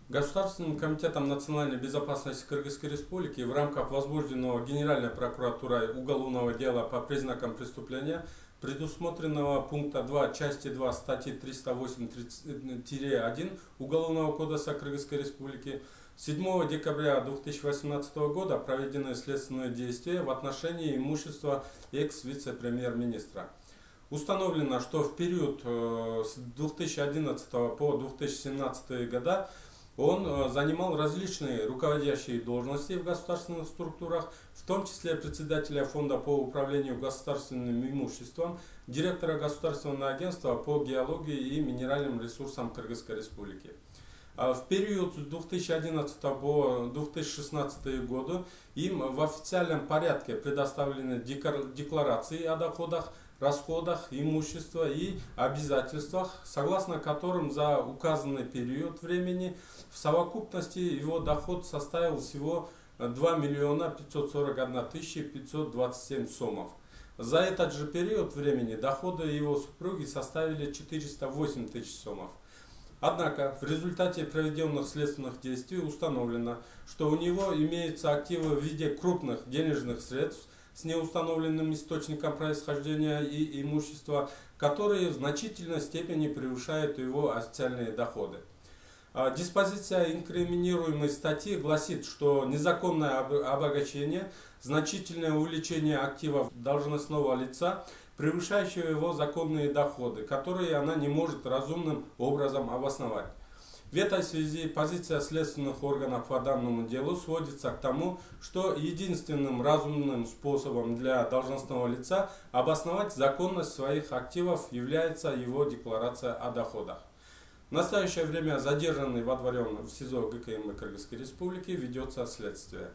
Государственным комитетом национальной безопасности Кыргызской Республики в рамках возбужденного Генеральной прокуратурой уголовного дела по признакам преступления, предусмотренного пункта 2 части 2 статьи 308-1 Уголовного кодекса Кыргызской Республики, 7 декабря 2018 года проведены следственные действия в отношении имущества экс-вице-премьер-министра. Установлено, что в период с 2011 по 2017 года он занимал различные руководящие должности в государственных структурах, в том числе председателя Фонда по управлению государственным имуществом, директора Государственного агентства по геологии и минеральным ресурсам Кыргызской Республики. В период с 2011 по 2016 годы им в официальном порядке предоставлены декларации о доходах, расходах, имуществе и обязательствах, согласно которым за указанный период времени в совокупности его доход составил всего 2 541 527 сомов. За этот же период времени доходы его супруги составили 408 тысяч сомов. Однако в результате проведенных следственных действий установлено, что у него имеются активы в виде крупных денежных средств с неустановленным источником происхождения и имущества, которые в значительной степени превышают его официальные доходы. Диспозиция инкриминируемой статьи гласит, что незаконное обогащение, значительное увеличение активов должностного лица, превышающего его законные доходы, которые она не может разумным образом обосновать. В этой связи позиция следственных органов по данному делу сводится к тому, что единственным разумным способом для должностного лица обосновать законность своих активов является его декларация о доходах. В настоящее время задержанный и водворен в СИЗО ГКМ Кыргызской Республики ведется следствие.